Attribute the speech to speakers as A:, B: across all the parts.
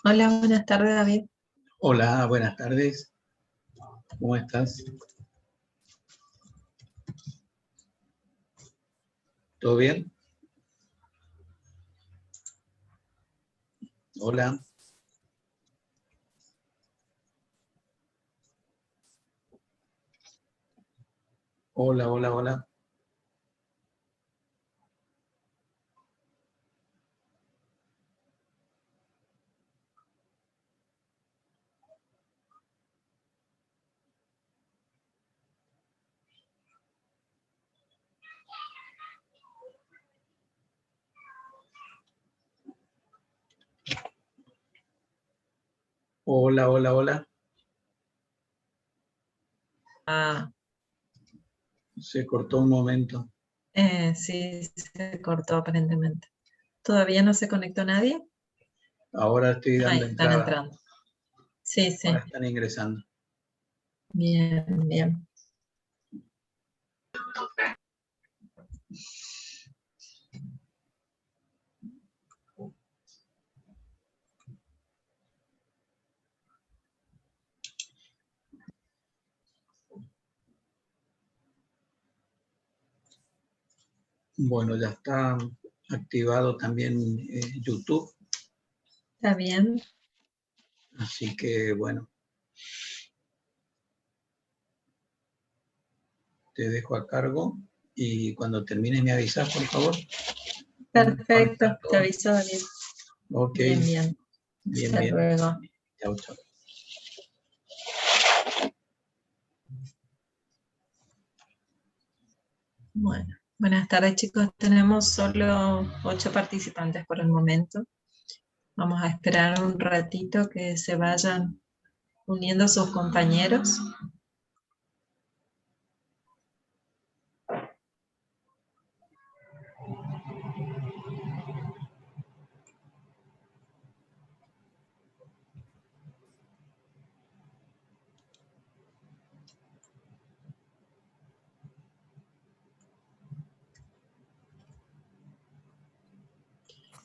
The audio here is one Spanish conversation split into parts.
A: Hola, buenas tardes, David.
B: Hola, buenas tardes. ¿Cómo estás? ¿Todo bien? Hola. Hola, hola, hola. Hola, hola, hola.
A: Ah,
B: Se cortó un momento.
A: sí, se cortó aparentemente. ¿Todavía no se conectó nadie?
B: Ahora estoy
A: Ahí
B: dando
A: están
B: entrada.
A: entrando. Sí,
B: Ahora
A: sí.
B: están ingresando.
A: Bien, bien.
B: Bueno, ya está activado también YouTube.
A: ¿Está bien?
B: Así que, bueno, te dejo a cargo y cuando termines me avisas, por favor.
A: Perfecto, te
B: Contacto.
A: aviso, David.
B: Ok,
A: Bien, bien.
B: bien,
A: Hasta
B: bien.
A: luego.
B: Chao, chao.
A: Bueno, buenas tardes, chicos. Tenemos solo 8 participantes por el momento. Vamos a esperar un ratito que se vayan uniendo sus compañeros.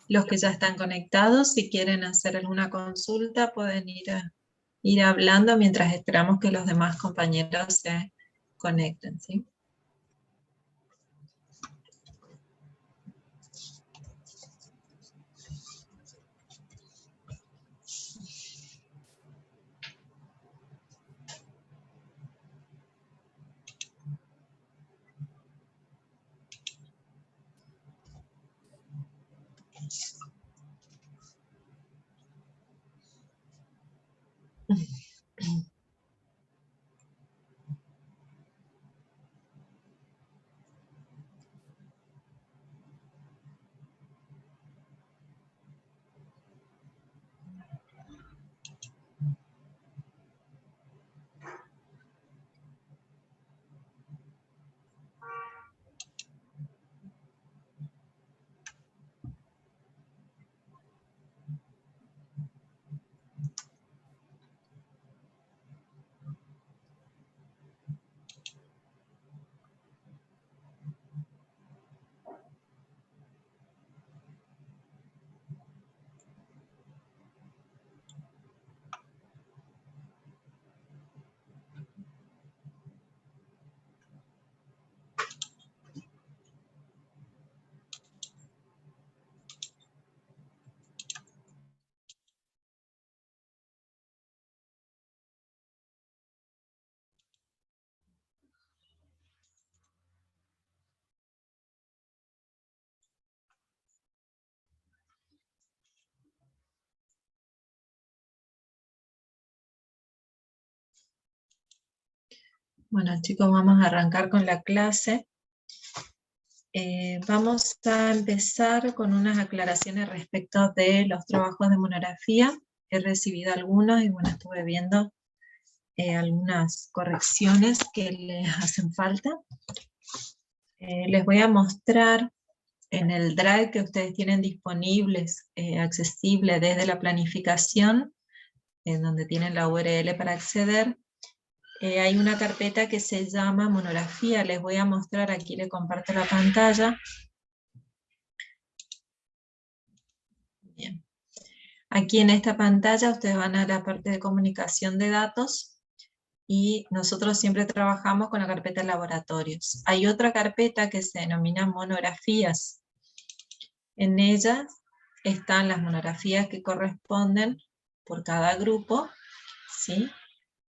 A: Los que ya están conectados, si quieren hacer alguna consulta, pueden ir hablando mientras esperamos que los demás compañeros se conecten, ¿sí? Bueno, chicos, vamos a arrancar con la clase. Vamos a empezar con unas aclaraciones respecto de los trabajos de monografía. He recibido algunos y bueno, estuve viendo algunas correcciones que les hacen falta. Les voy a mostrar en el Drive que ustedes tienen disponibles, accesible desde la planificación, en donde tienen la URL para acceder. Hay una carpeta que se llama monografía. Les voy a mostrar, aquí le comparto la pantalla. Bien. Aquí en esta pantalla ustedes van a la parte de comunicación de datos y nosotros siempre trabajamos con la carpeta laboratorios. Hay otra carpeta que se denomina monografías. En ella están las monografías que corresponden por cada grupo, ¿sí?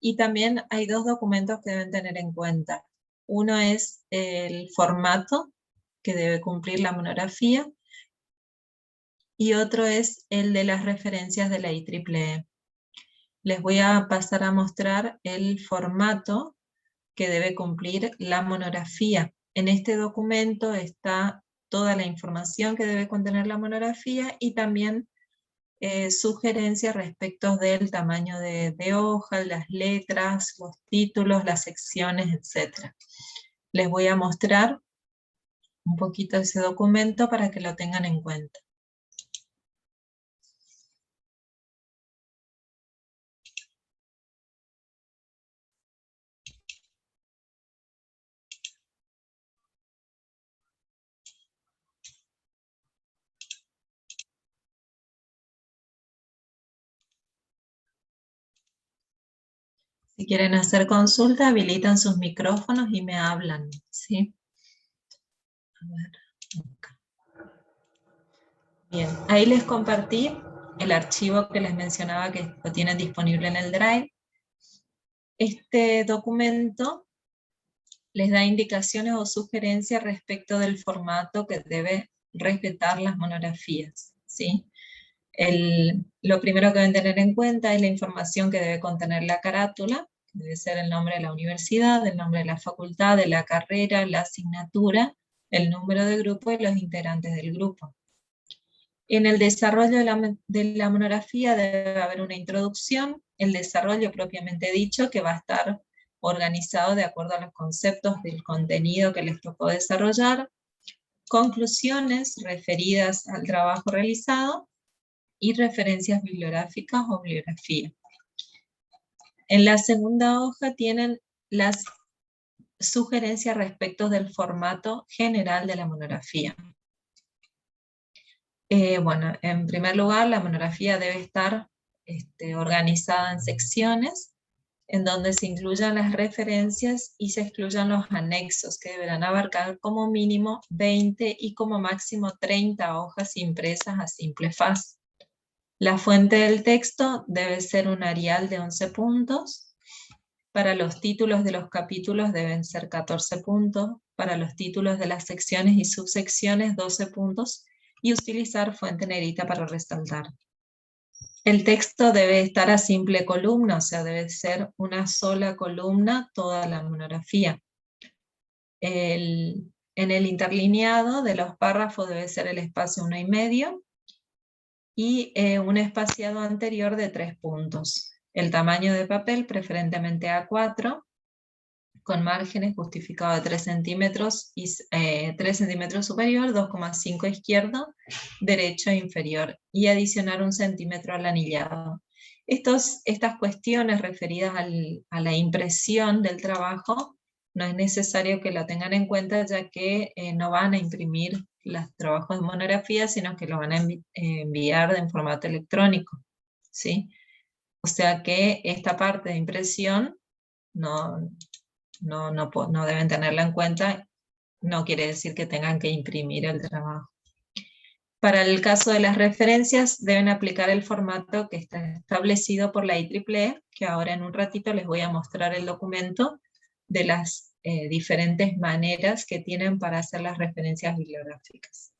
A: Y también hay dos documentos que deben tener en cuenta. Uno es el formato que debe cumplir la monografía y otro es el de las referencias de la IEEE. Les voy a pasar a mostrar el formato que debe cumplir la monografía. En este documento está toda la información que debe contener la monografía y también sugerencias respecto del tamaño de hoja, las letras, los títulos, las secciones, etc. Les voy a mostrar un poquito ese documento para que lo tengan en cuenta. Si quieren hacer consulta, habilitan sus micrófonos y me hablan, ¿sí? A ver, acá. Bien, ahí les compartí el archivo que les mencionaba que lo tienen disponible en el Drive. Este documento les da indicaciones o sugerencias respecto del formato que debe respetar las monografías, ¿sí? Lo primero que deben tener en cuenta es la información que debe contener la carátula, que debe ser el nombre de la universidad, el nombre de la facultad, de la carrera, la asignatura, el número de grupo y los integrantes del grupo. En el desarrollo de la monografía debe haber una introducción, el desarrollo propiamente dicho, que va a estar organizado de acuerdo a los conceptos del contenido que les tocó desarrollar, conclusiones referidas al trabajo realizado y referencias bibliográficas o bibliografía. En la segunda hoja tienen las sugerencias respecto del formato general de la monografía. Bueno, en primer lugar, la monografía debe estar organizada en secciones, en donde se incluyan las referencias y se excluyan los anexos, que deberán abarcar como mínimo 20 y como máximo 30 hojas impresas a simple faz. La fuente del texto debe ser un Arial de 11 puntos. Para los títulos de los capítulos deben ser 14 puntos. Para los títulos de las secciones y subsecciones 12 puntos. Y utilizar fuente negrita para resaltar. El texto debe estar a simple columna, o sea, debe ser una sola columna toda la monografía. En el interlineado de los párrafos debe ser el espacio 1,5 y un espaciado anterior de 3 puntos. El tamaño de papel, preferentemente A4, con márgenes justificados de 3 centímetros, y 3 centímetros superior, 2,5 izquierdo, derecho e inferior, y adicionar 1 centímetro al anillado. Estas cuestiones referidas a la impresión del trabajo, no es necesario que lo tengan en cuenta, ya que no van a imprimir los trabajos de monografía, sino que lo van a enviar en formato electrónico, ¿sí? O sea que esta parte de impresión no deben tenerla en cuenta, no quiere decir que tengan que imprimir el trabajo. Para el caso de las referencias, deben aplicar el formato que está establecido por la IEEE, que ahora en un ratito les voy a mostrar el documento de las diferentes maneras que tienen para hacer las referencias bibliográficas.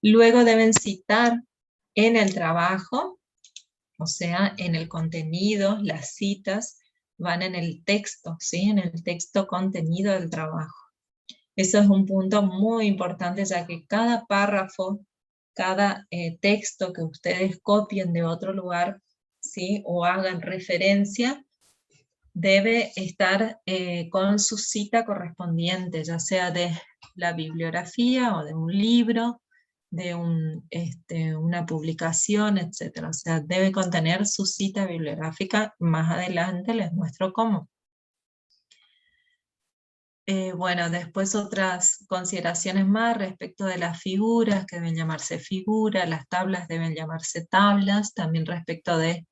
A: Luego deben citar en el trabajo, o sea, en el contenido, las citas van en el texto, ¿sí? En el texto contenido del trabajo. Eso es un punto muy importante, ya que cada párrafo, cada texto que ustedes copien de otro lugar, ¿sí? O hagan referencia, debe estar con su cita correspondiente, ya sea de la bibliografía o de un libro, de una publicación, etc. O sea, debe contener su cita bibliográfica. Más adelante les muestro cómo. Bueno, después otras consideraciones más respecto de las figuras, que deben llamarse figuras, las tablas deben llamarse tablas, también respecto de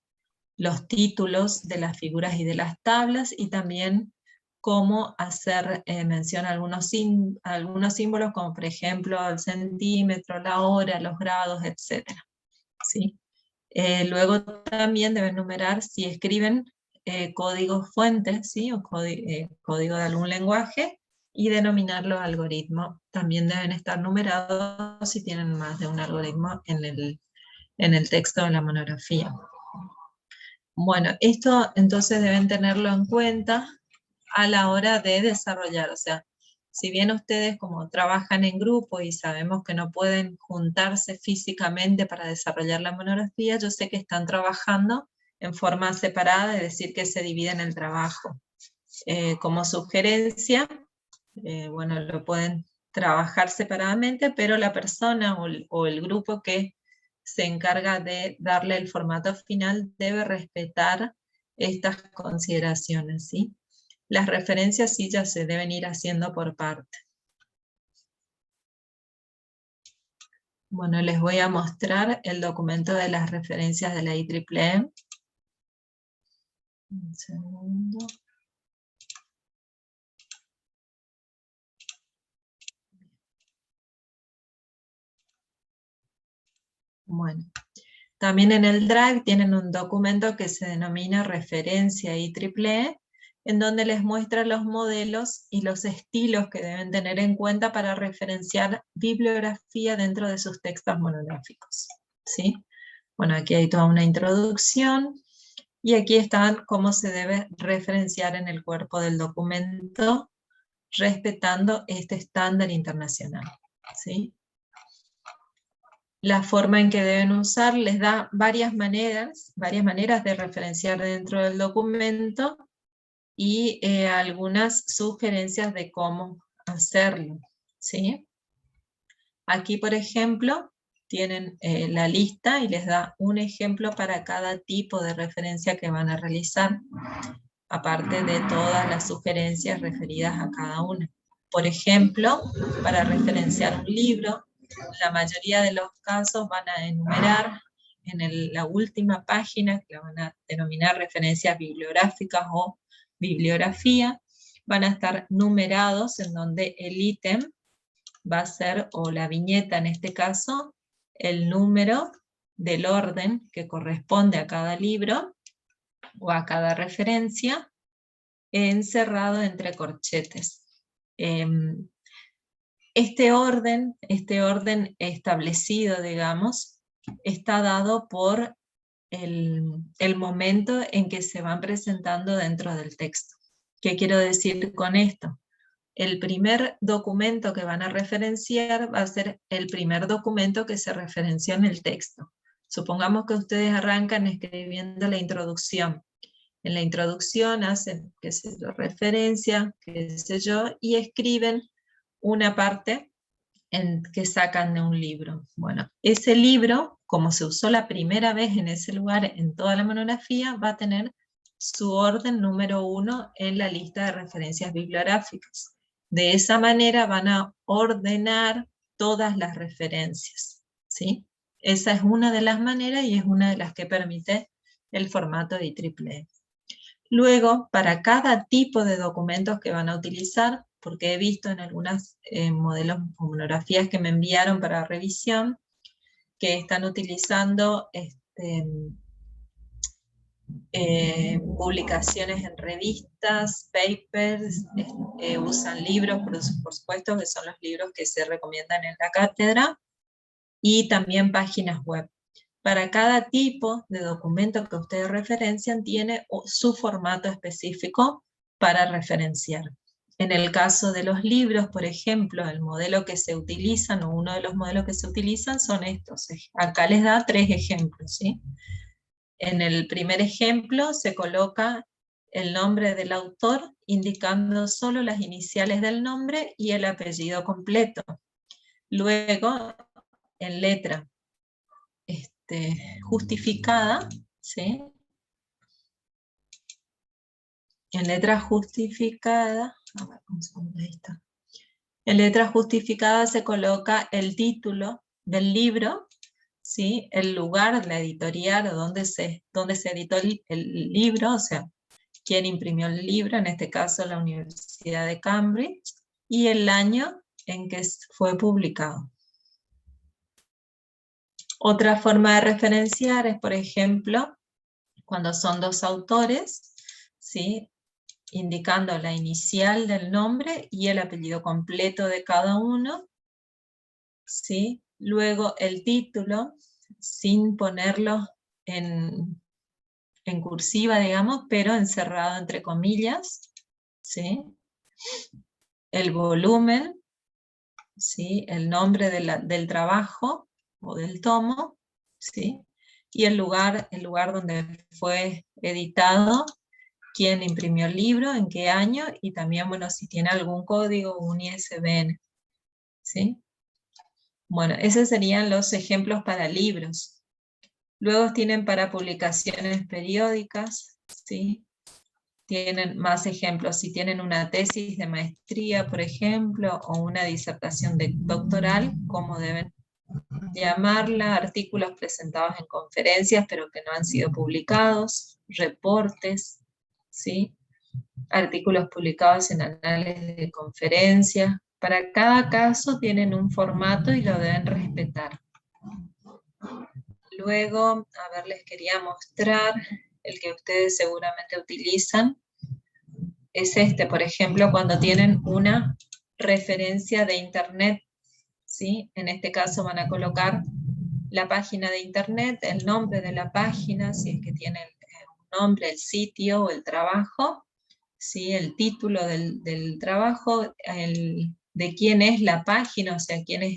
A: los títulos de las figuras y de las tablas, y también cómo hacer mención a algunos símbolos, como por ejemplo el centímetro, la hora, los grados, etc. ¿Sí? Luego también deben numerar si escriben códigos fuentes, ¿sí? O código de algún lenguaje, y denominarlo algoritmo. También deben estar numerados si tienen más de un algoritmo en el texto de la monografía. Bueno, esto entonces deben tenerlo en cuenta a la hora de desarrollar. O sea, si bien ustedes como trabajan en grupo y sabemos que no pueden juntarse físicamente para desarrollar la monografía, yo sé que están trabajando en forma separada, es decir, que se dividen el trabajo. Como sugerencia, bueno, lo pueden trabajar separadamente, pero la persona o el grupo que se encarga de darle el formato final debe respetar estas consideraciones, ¿sí? Las referencias sí ya se deben ir haciendo por parte. Bueno, les voy a mostrar el documento de las referencias de la IEEE. Un segundo. Bueno, también en el Drive tienen un documento que se denomina referencia IEEE, en donde les muestra los modelos y los estilos que deben tener en cuenta para referenciar bibliografía dentro de sus textos monográficos, ¿sí? Bueno, aquí hay toda una introducción, y aquí están cómo se debe referenciar en el cuerpo del documento, respetando este estándar internacional, ¿sí? La forma en que deben usar les da varias maneras de referenciar dentro del documento, y algunas sugerencias de cómo hacerlo, ¿sí? Aquí, por ejemplo, tienen la lista y les da un ejemplo para cada tipo de referencia que van a realizar, aparte de todas las sugerencias referidas a cada una. Por ejemplo, para referenciar un libro, la mayoría de los casos van a enumerar en la última página, que la van a denominar referencias bibliográficas o bibliografía, van a estar numerados en donde el ítem va a ser, o la viñeta en este caso, el número del orden que corresponde a cada libro o a cada referencia, encerrado entre corchetes. Este orden establecido, digamos, está dado por el momento en que se van presentando dentro del texto. ¿Qué quiero decir con esto? El primer documento que van a referenciar va a ser el primer documento que se referenció en el texto. Supongamos que ustedes arrancan escribiendo la introducción. En la introducción hacen, qué sé yo, referencia, qué sé yo, y escriben una parte que sacan de un libro. Bueno, ese libro, como se usó la primera vez en ese lugar en toda la monografía, va a tener su orden número 1 en la lista de referencias bibliográficas. De esa manera van a ordenar todas las referencias, ¿sí? Esa es una de las maneras y es una de las que permite el formato de IEEE. Luego, para cada tipo de documentos que van a utilizar, porque he visto en algunas modelos o monografías que me enviaron para revisión, que están utilizando publicaciones en revistas, papers, usan libros, por supuesto, que son los libros que se recomiendan en la cátedra, y también páginas web. Para cada tipo de documento que ustedes referencian, tiene su formato específico para referenciar. En el caso de los libros, por ejemplo, el modelo que se utilizan, o uno de los modelos que se utilizan, son estos. Acá les da 3 ejemplos, ¿sí? En el primer ejemplo se coloca el nombre del autor, indicando solo las iniciales del nombre y el apellido completo. Luego, en letra justificada, ¿sí? En letra justificada, A ver, un segundo, ahí está. En letra justificada se coloca el título del libro, ¿sí? El lugar, la editorial, o donde se editó el libro, o sea, quién imprimió el libro, en este caso la Universidad de Cambridge, y el año en que fue publicado. Otra forma de referenciar es, por ejemplo, cuando son dos autores, ¿sí? Indicando la inicial del nombre y el apellido completo de cada uno, ¿sí? Luego el título, sin ponerlo en cursiva, digamos, pero encerrado entre comillas, ¿sí? El volumen, ¿sí? El nombre del trabajo o del tomo, ¿sí? Y el lugar donde fue editado, quién imprimió el libro, en qué año, y también, bueno, si tiene algún código, un ISBN, ¿sí? Bueno, esos serían los ejemplos para libros. Luego tienen para publicaciones periódicas, ¿sí? Tienen más ejemplos. Si tienen una tesis de maestría, por ejemplo, o una disertación doctoral, cómo deben llamarla, artículos presentados en conferencias, pero que no han sido publicados, reportes, ¿sí? Artículos publicados en anales de conferencias. Para cada caso tienen un formato y lo deben respetar. Luego, a ver, les quería mostrar el que ustedes seguramente utilizan. Es este, por ejemplo, cuando tienen una referencia de internet, ¿sí? En este caso van a colocar la página de internet, el nombre de la página, si es que tiene un nombre, el sitio o el trabajo, ¿sí? El título del trabajo, de quién es la página, o sea, quién es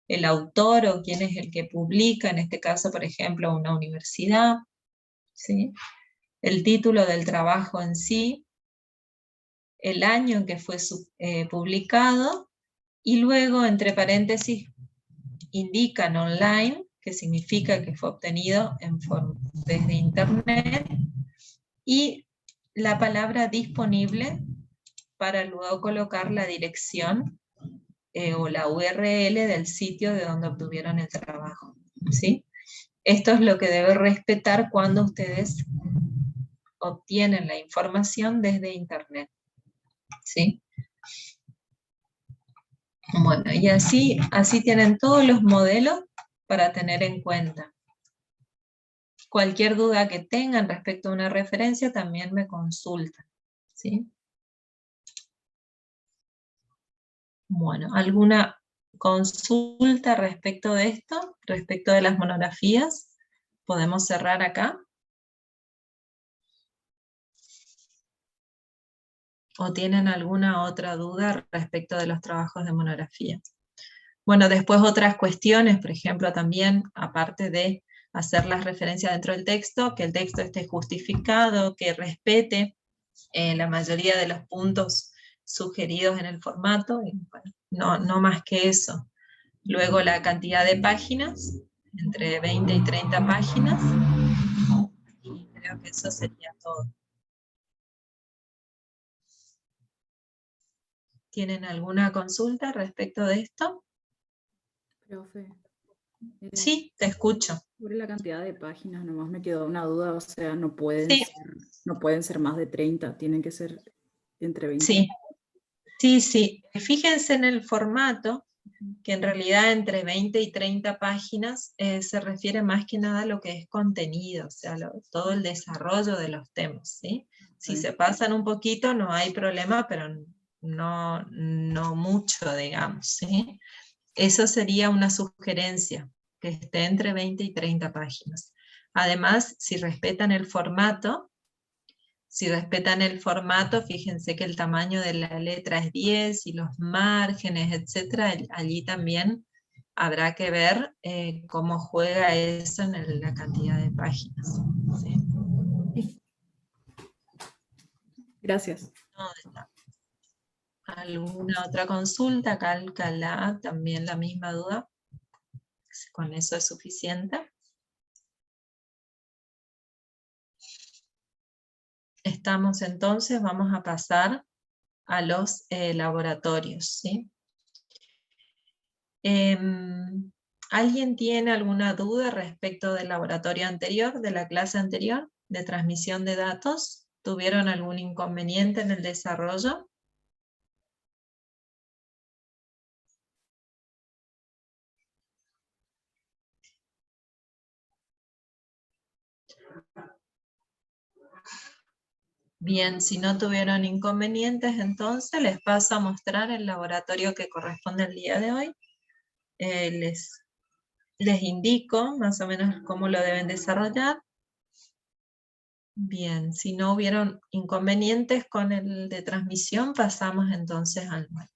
A: el autor o quién es el que publica, en este caso, por ejemplo, una universidad, ¿sí? El título del trabajo en sí, el año en que fue publicado, y luego, entre paréntesis, indican online, que significa que fue obtenido desde internet, y la palabra disponible para luego colocar la dirección o la URL del sitio de donde obtuvieron el trabajo, ¿sí? Esto es lo que debe respetar cuando ustedes obtienen la información desde internet, ¿sí? Bueno, y así tienen todos los modelos para tener en cuenta. Cualquier duda que tengan respecto a una referencia también me consultan, ¿sí? Bueno, ¿alguna consulta respecto de esto? Respecto de las monografías, ¿podemos cerrar acá? ¿O tienen alguna otra duda respecto de los trabajos de monografía? Bueno, después otras cuestiones, por ejemplo, también, aparte de hacer las referencias dentro del texto, que el texto esté justificado, que respete la mayoría de los puntos sugeridos en el formato, y bueno, no más que eso. Luego la cantidad de páginas, entre 20 y 30 páginas, y creo que eso sería todo. ¿Tienen alguna consulta respecto de esto?
C: Profe,
A: Sí, te escucho.
C: sobre la cantidad de páginas, nomás me quedó una duda, o sea, no pueden ser más de 30, tienen que ser entre 20.
A: Sí. Fíjense en el formato, que en realidad entre 20 y 30 páginas se refiere más que nada a lo que es contenido, o sea, todo el desarrollo de los temas, ¿sí? Si se pasan un poquito no hay problema, pero no mucho, digamos, ¿sí? Eso sería una sugerencia, que esté entre 20 y 30 páginas. Además, si respetan el formato, fíjense que el tamaño de la letra es 10 y los márgenes, etcétera, allí también habrá que ver cómo juega eso en la cantidad de páginas. ¿Sí?
C: Gracias.
A: ¿Alguna otra consulta? Cálcala, también la misma duda. ¿Con eso es suficiente? Estamos entonces, vamos a pasar a los laboratorios, ¿sí? ¿Alguien tiene alguna duda respecto del laboratorio anterior, de la clase anterior, de transmisión de datos? ¿Tuvieron algún inconveniente en el desarrollo? Bien, si no tuvieron inconvenientes, entonces les paso a mostrar el laboratorio que corresponde al día de hoy. Les indico más o menos cómo lo deben desarrollar. Bien, si no hubieron inconvenientes con el de transmisión, pasamos entonces al web.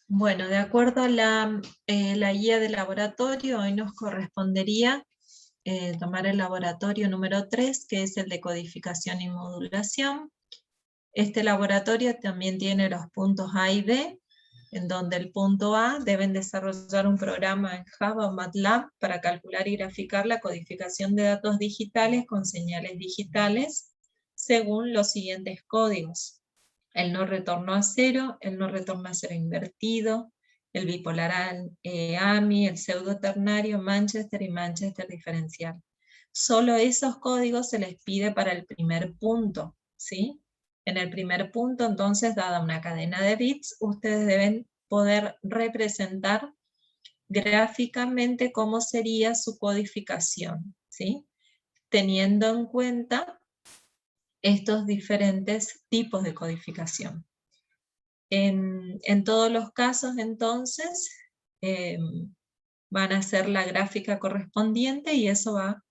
A: Bueno, de acuerdo a la guía de laboratorio, hoy nos correspondería tomar el laboratorio número 3, que es el de codificación y modulación. Este laboratorio también tiene los puntos A y B, en donde el punto A deben desarrollar un programa en Java o MATLAB para calcular y graficar la codificación de datos digitales con señales digitales según los siguientes códigos: el no retorno a cero, el no retorno a cero invertido, el bipolar AMI, el pseudo ternario, Manchester y Manchester diferencial. Solo esos códigos se les pide para el primer punto, ¿sí? En el primer punto, entonces, dada una cadena de bits, ustedes deben poder representar gráficamente cómo sería su codificación, ¿sí? Teniendo en cuenta estos diferentes tipos de codificación. En todos los casos, entonces, van a hacer la gráfica correspondiente y eso va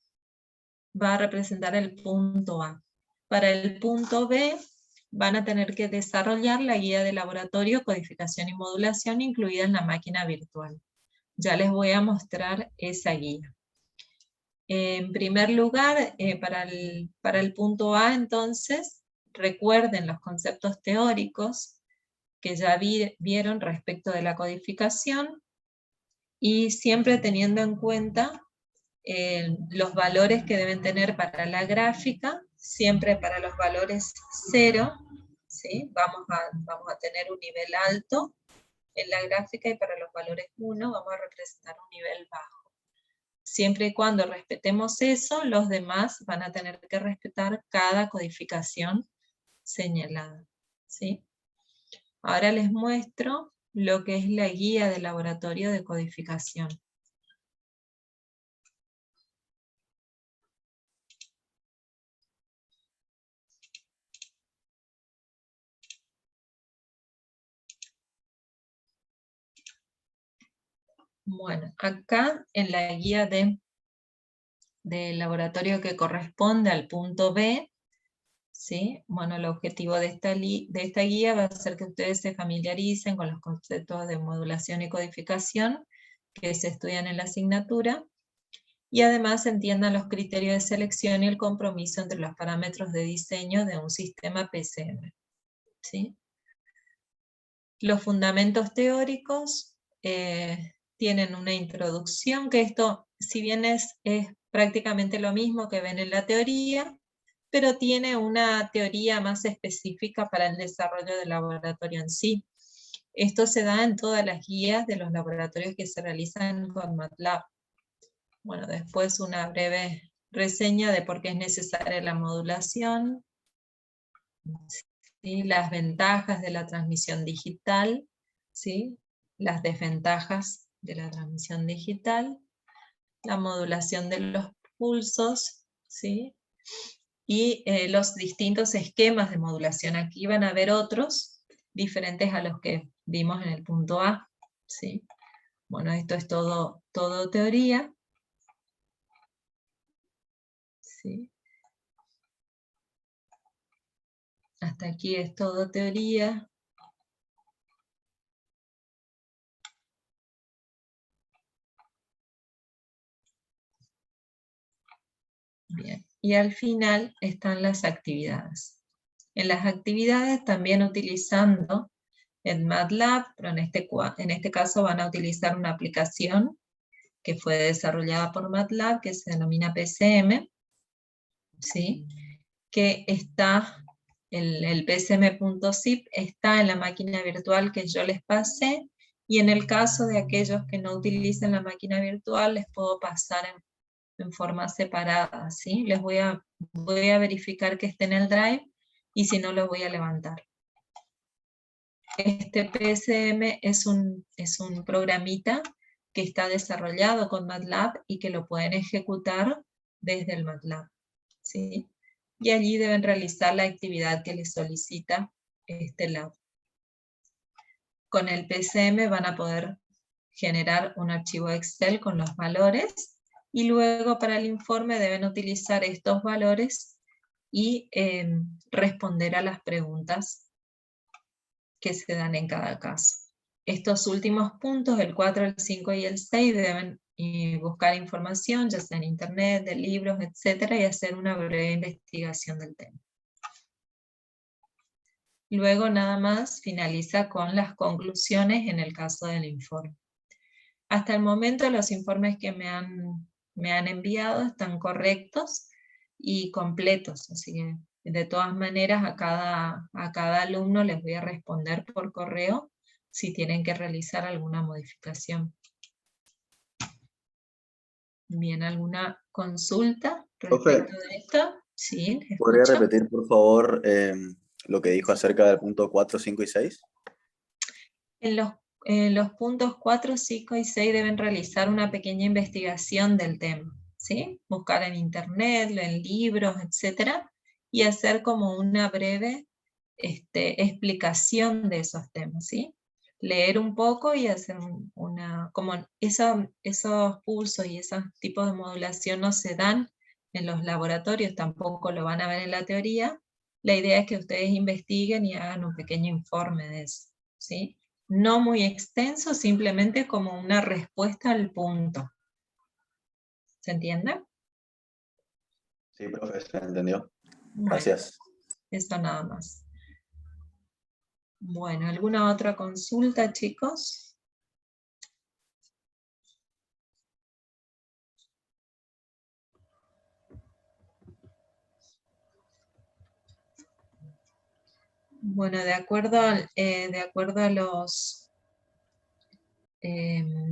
A: a representar el punto A. Para el punto B, van a tener que desarrollar la guía de laboratorio, codificación y modulación incluida en la máquina virtual. Ya les voy a mostrar esa guía. En primer lugar, para el punto A, entonces, recuerden los conceptos teóricos que ya vieron respecto de la codificación y siempre teniendo en cuenta los valores que deben tener para la gráfica, siempre para los valores 0, ¿sí? Vamos a tener un nivel alto en la gráfica y para los valores 1 vamos a representar un nivel bajo. Siempre y cuando respetemos eso, los demás van a tener que respetar cada codificación señalada, ¿sí? Ahora les muestro lo que es la guía de laboratorio de codificación. Bueno, acá en la guía del laboratorio que corresponde al punto B, ¿sí? Bueno, el objetivo de esta guía va a ser que ustedes se familiaricen con los conceptos de modulación y codificación que se estudian en la asignatura, y además entiendan los criterios de selección y el compromiso entre los parámetros de diseño de un sistema PCM, ¿sí? Los fundamentos teóricos tienen una introducción, que esto, si bien es prácticamente lo mismo que ven en la teoría, pero tiene una teoría más específica para el desarrollo del laboratorio en sí. Esto se da en todas las guías de los laboratorios que se realizan con MATLAB. Bueno, después una breve reseña de por qué es necesaria la modulación, ¿sí? Las ventajas de la transmisión digital, ¿sí? Las desventajas de la transmisión digital, la modulación de los pulsos, ¿sí? Y los distintos esquemas de modulación. Aquí van a haber otros diferentes a los que vimos en el punto A, ¿sí? Bueno, esto es todo teoría, ¿sí? Hasta aquí es todo teoría. Bien. Y al final están las actividades. En las actividades también utilizando el MATLAB, pero en este caso van a utilizar una aplicación que fue desarrollada por MATLAB, que se denomina PCM, ¿sí? Que está, el PCM.zip está en la máquina virtual que yo les pasé, y en el caso de aquellos que no utilicen la máquina virtual, les puedo pasar en forma separada, ¿sí? Voy a verificar que esté en el Drive, y si no, lo voy a levantar. Este PSM es un programita que está desarrollado con MATLAB y que lo pueden ejecutar desde el MATLAB, ¿sí? Y allí deben realizar la actividad que les solicita este lab. Con el PSM van a poder generar un archivo Excel con los valores, y luego para el informe deben utilizar estos valores y responder a las preguntas que se dan en cada caso. Estos últimos puntos, el 4, el 5 y el 6, deben buscar información, ya sea en internet, de libros, etcétera, y hacer una breve investigación del tema. Luego nada más finaliza con las conclusiones en el caso del informe. Hasta el momento los informes que me han enviado están correctos y completos, así que de todas maneras a cada alumno les voy a responder por correo si tienen que realizar alguna modificación. Bien, ¿alguna consulta respecto de esto? Sí,
D: ¿Podría repetir, por favor, lo que dijo acerca del punto 4, 5 y 6?
A: En los puntos 4, 5 y 6 deben realizar una pequeña investigación del tema, ¿sí? Buscar en internet, en libros, etcétera, y hacer como una breve explicación de esos temas, ¿sí? Leer un poco y hacer esos pulsos y esos tipos de modulación no se dan en los laboratorios, tampoco lo van a ver en la teoría. La idea es que ustedes investiguen y hagan un pequeño informe de eso, ¿sí? No muy extenso, simplemente como una respuesta al punto. ¿Se entiende?
D: Sí, profe, se entendió. Gracias.
A: Esto nada más. Bueno, ¿alguna otra consulta, chicos? Bueno, de acuerdo a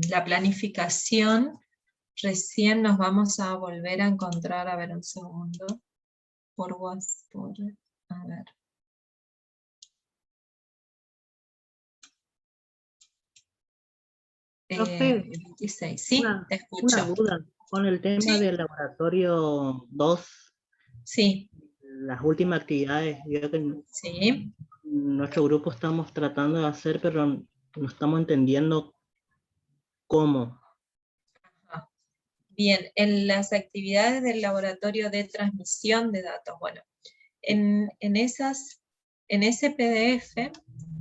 A: la planificación, recién nos vamos a volver a encontrar, a ver un segundo, por WhatsApp, a ver.
E: Profe,
A: 26, sí, te escucho.
E: Una duda con el tema del laboratorio 2.
A: Sí.
E: Las últimas actividades, yo que
A: sí.
E: Nuestro grupo estamos tratando de hacer, pero no estamos entendiendo cómo.
A: Bien, en las actividades del laboratorio de transmisión de datos, bueno, en ese PDF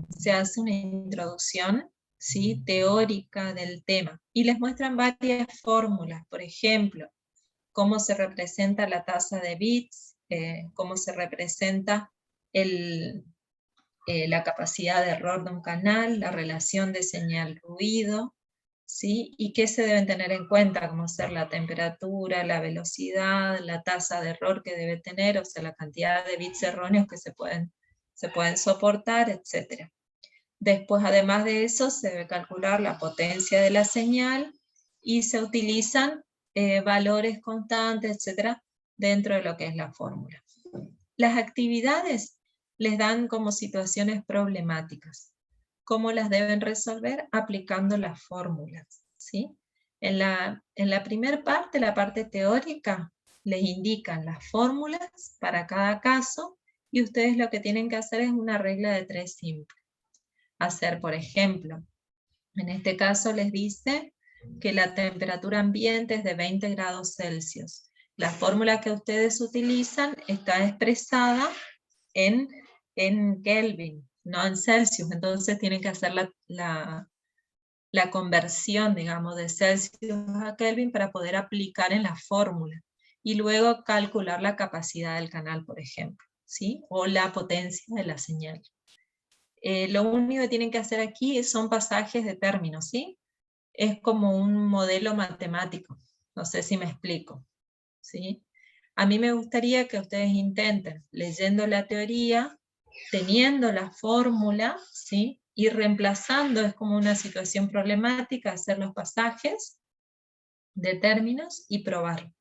A: se hace una introducción, ¿sí?, teórica del tema, y les muestran varias fórmulas, por ejemplo, cómo se representa la tasa de bits, cómo se representa la capacidad de error de un canal, la relación de señal-ruido, ¿sí? Y qué se deben tener en cuenta, como ser la temperatura, la velocidad, la tasa de error que debe tener, o sea, la cantidad de bits erróneos que se pueden soportar, etc. Después, además de eso, se debe calcular la potencia de la señal y se utilizan valores constantes, etc., dentro de lo que es la fórmula. Las actividades les dan como situaciones problemáticas. ¿Cómo las deben resolver? Aplicando las fórmulas, ¿sí? En la primera parte, la parte teórica, les indican las fórmulas para cada caso, y ustedes lo que tienen que hacer es una regla de 3 simple. Hacer, por ejemplo, en este caso les dice que la temperatura ambiente es de 20 grados Celsius. La fórmula que ustedes utilizan está expresada en Kelvin, no en Celsius, entonces tienen que hacer la conversión, digamos, de Celsius a Kelvin para poder aplicar en la fórmula. y luego calcular la capacidad del canal, por ejemplo, ¿sí? O la potencia de la señal. Lo único que tienen que hacer aquí son pasajes de términos, ¿sí? Es como un modelo matemático, no sé si me explico, ¿sí? A mí me gustaría que ustedes intenten, leyendo la teoría, teniendo la fórmula, ¿sí? Y reemplazando, es como una situación problemática, hacer los pasajes de términos y probar,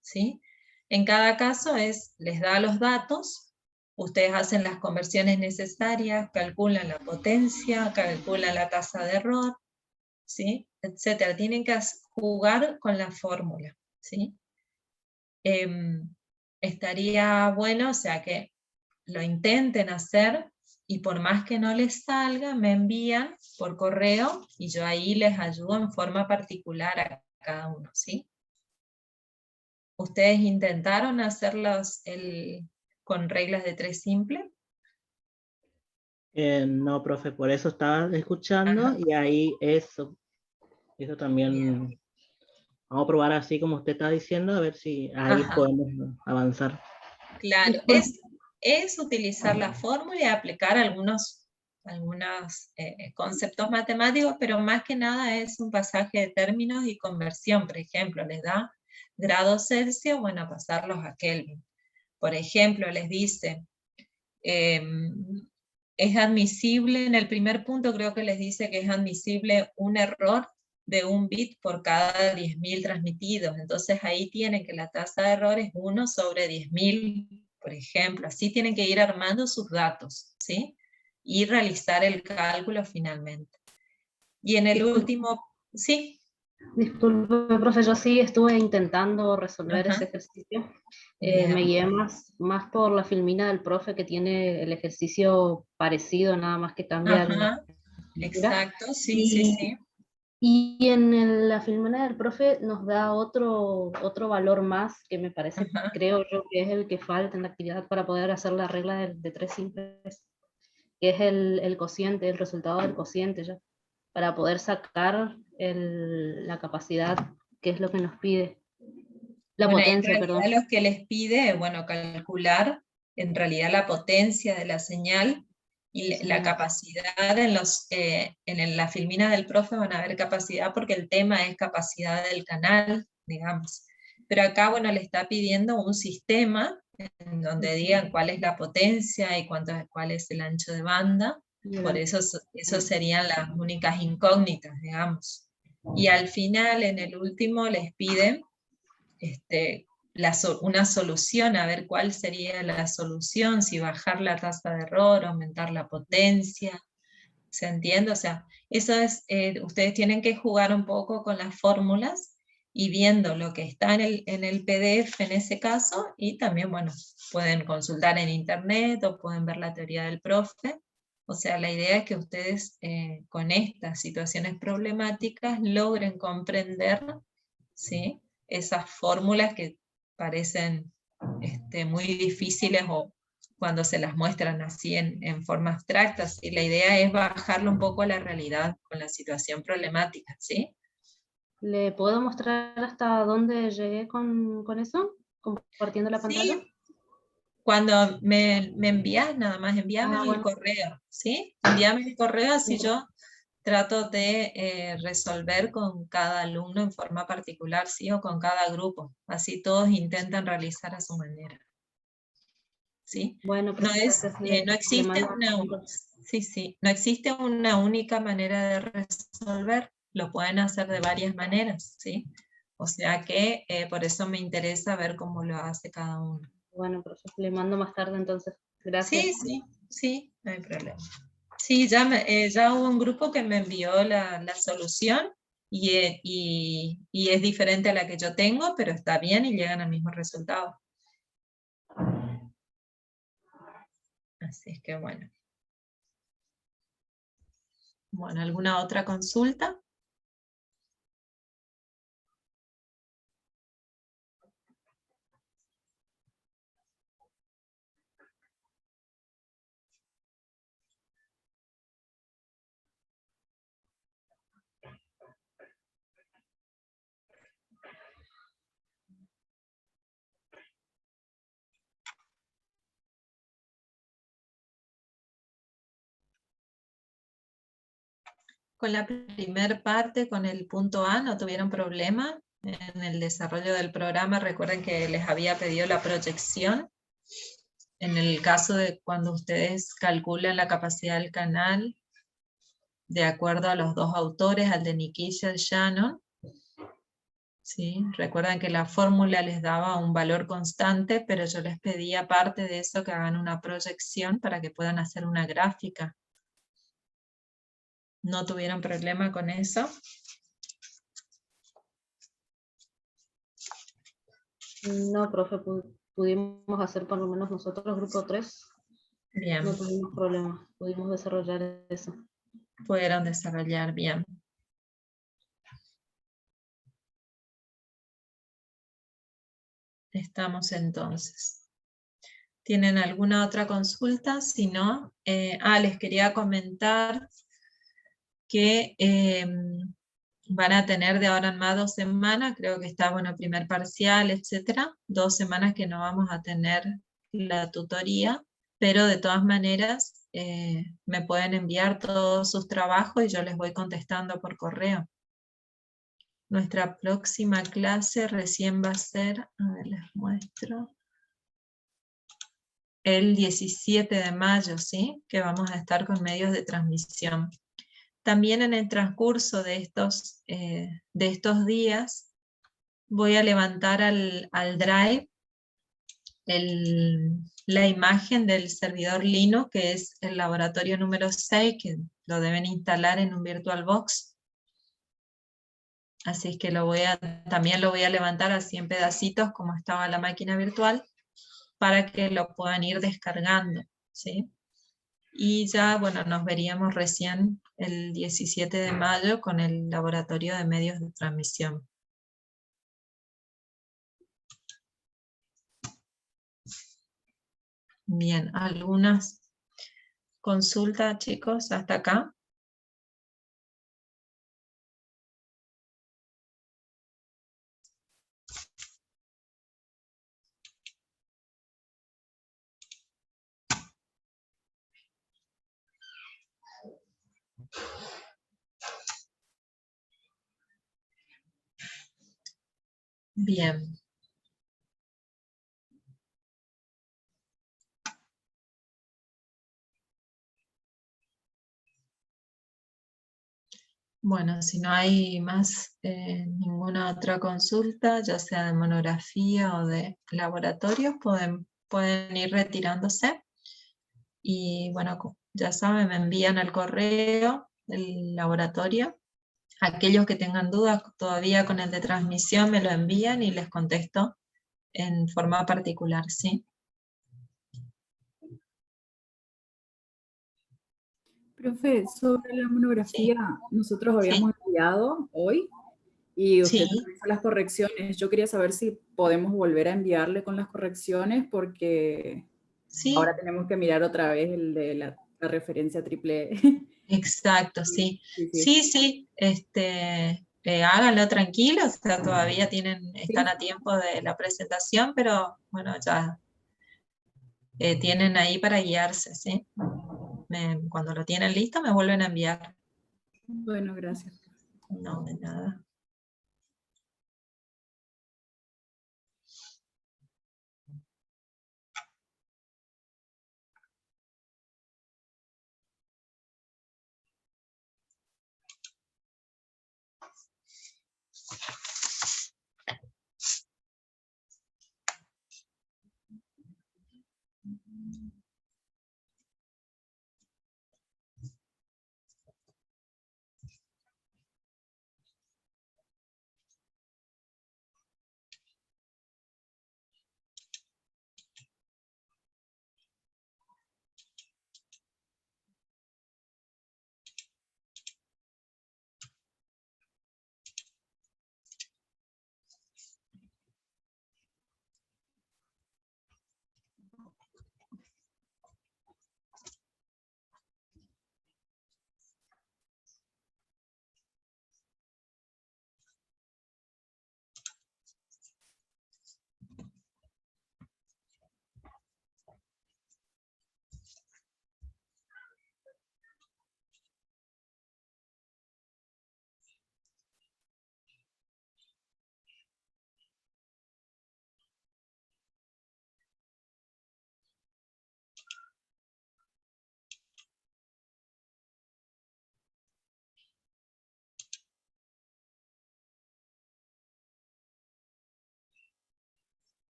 A: ¿sí? En cada caso les da los datos, ustedes hacen las conversiones necesarias, calculan la potencia, calculan la tasa de error, ¿sí? Etcétera. Tienen que jugar con la fórmula, ¿sí? Estaría bueno, o sea, que lo intenten hacer y por más que no les salga, me envían por correo y yo ahí les ayudo en forma particular a cada uno, ¿sí? ¿Ustedes intentaron hacerlos con reglas de 3 simple?
E: No, profe, por eso estaba escuchando
A: Ajá.
E: y ahí eso
A: Bien.
E: también vamos a probar así como usted está diciendo, a ver si ahí
A: Ajá.
E: podemos avanzar.
A: Claro, es utilizar la fórmula y aplicar algunos conceptos matemáticos, pero más que nada es un pasaje de términos y conversión. Por ejemplo, les da grados Celsius, bueno, pasarlos a Kelvin. Por ejemplo, les dice, es admisible, en el primer punto creo que les dice que es admisible un error de 1 bit por cada 10.000 transmitidos. Entonces ahí tienen que la tasa de error es 1 sobre 10.000, por ejemplo. Así tienen que ir armando sus datos, ¿sí? Y realizar el cálculo finalmente. Y en el último, sí.
F: Disculpe, profe, yo sí estuve intentando resolver
A: Ajá.
F: ese ejercicio.
A: Bien.
F: Me guié más por la filmina del profe que tiene el ejercicio parecido, nada más que cambia la
A: Ajá.
F: pintura.
A: Exacto, sí, sí,
F: Y,
A: sí.
F: y la filmina del profe nos da otro valor más que me parece,
A: Ajá.
F: creo yo, que es el que falta en la actividad para poder hacer la regla de 3 simples, que es el cociente, el resultado del cociente ya, para poder sacar la capacidad, que es lo que nos pide. La
A: Bueno, ahí en
F: potencia,
A: realidad
F: perdón.
A: lo que les pide, bueno, calcular en realidad la potencia de la señal y la
F: Sí.
A: capacidad en la filmina del profe van a ver capacidad porque el tema es capacidad del canal, digamos. Pero acá, bueno, le está pidiendo un sistema en donde digan cuál es la potencia y cuál es el ancho de banda. Por eso, eso serían las únicas incógnitas, digamos. Y al final, en el último, les piden una solución, a ver cuál sería la solución, si bajar la tasa de error, aumentar la potencia, ¿se entiende? O sea, eso es, ustedes tienen que jugar un poco con las fórmulas y viendo lo que está en el PDF en ese caso, y también, bueno, pueden consultar en internet o pueden ver la teoría del profe. O sea, la idea es que ustedes con estas situaciones problemáticas logren comprender, ¿sí? Esas fórmulas que parecen muy difíciles o cuando se las muestran así en forma abstracta, ¿sí? La idea es bajarlo un poco a la realidad con la situación problemática, ¿sí?
F: ¿Le puedo mostrar hasta dónde llegué con eso? Compartiendo la pantalla.
A: Sí, cuando me envías, nada más envíame el
F: Bueno,
A: correo, ¿sí? Envíame el correo, así yo trato de resolver con cada alumno en forma particular, ¿sí? O con cada grupo, así todos intentan realizar a su manera. ¿Sí?
F: bueno,
A: No
F: entonces
A: no
F: le
A: existe
F: mando entonces.
A: no existe una única manera de resolver, lo pueden hacer de varias maneras, ¿sí? O sea que por eso me interesa ver cómo lo hace cada uno.
F: Bueno, profe, le mando más tarde entonces. Gracias.
A: Sí, sí, sí, no hay problema. Sí, ya hubo un grupo que me envió la solución y es diferente a la que yo tengo, pero está bien y llegan al mismo resultado. Así es que bueno. Bueno, ¿alguna otra consulta? con la primera parte, con el punto A, no tuvieron problema en el desarrollo del programa. Recuerden que les había pedido la proyección. En el caso de cuando ustedes calculan la capacidad del canal, de acuerdo a los dos autores, al de Nikish y al Shannon, ¿sí? Recuerdan que la fórmula les daba un valor constante, pero yo les pedí aparte de eso que hagan una proyección para que puedan hacer una gráfica. ¿No tuvieron problema con eso?
F: No, profe, pudimos hacer por lo menos nosotros, grupo 3,
A: Bien,
F: no tuvimos problemas, pudimos desarrollar eso.
A: pudieron desarrollar bien. Estamos entonces. ¿Tienen alguna otra consulta? Si no, les quería comentar que van a tener de ahora en más 2 semanas, creo que está, bueno, primer parcial, etcétera, 2 semanas que no vamos a tener la tutoría, pero de todas maneras me pueden enviar todos sus trabajos y yo les voy contestando por correo. Nuestra próxima clase recién va a ser, a ver, les muestro, el 17 de mayo, ¿sí? Que vamos a estar con medios de transmisión. También en el transcurso de estos días voy a levantar al Drive la imagen del servidor Linux, que es el laboratorio número 6, que lo deben instalar en un VirtualBox. Así es que también lo voy a levantar así en pedacitos como estaba la máquina virtual, para que lo puedan ir descargando, ¿sí? Y ya, bueno, nos veríamos recién el 17 de mayo con el laboratorio de medios de transmisión. Bien, ¿algunas consultas, chicos, hasta acá? Bien. Bueno, si no hay más ninguna otra consulta, ya sea de monografía o de laboratorios, pueden ir retirándose. Y bueno, ya saben, me envían al correo del laboratorio. Aquellos que tengan dudas todavía con el de transmisión me lo envían y les contesto en forma particular, ¿sí?
C: Profe, sobre la monografía, nosotros habíamos enviado hoy y usted
A: Sí.
C: hizo las correcciones. Yo quería saber si podemos volver a enviarle con las correcciones porque
A: Sí,
C: ahora tenemos que mirar otra vez el de la referencia triple.
A: exacto, sí.
C: Sí.
A: Sí. Háganlo tranquilos, o sea, todavía están a tiempo de la presentación, pero bueno, ya tienen ahí para guiarse, ¿sí? Cuando lo tienen listo me vuelven a enviar.
C: Bueno, gracias.
A: No, de nada.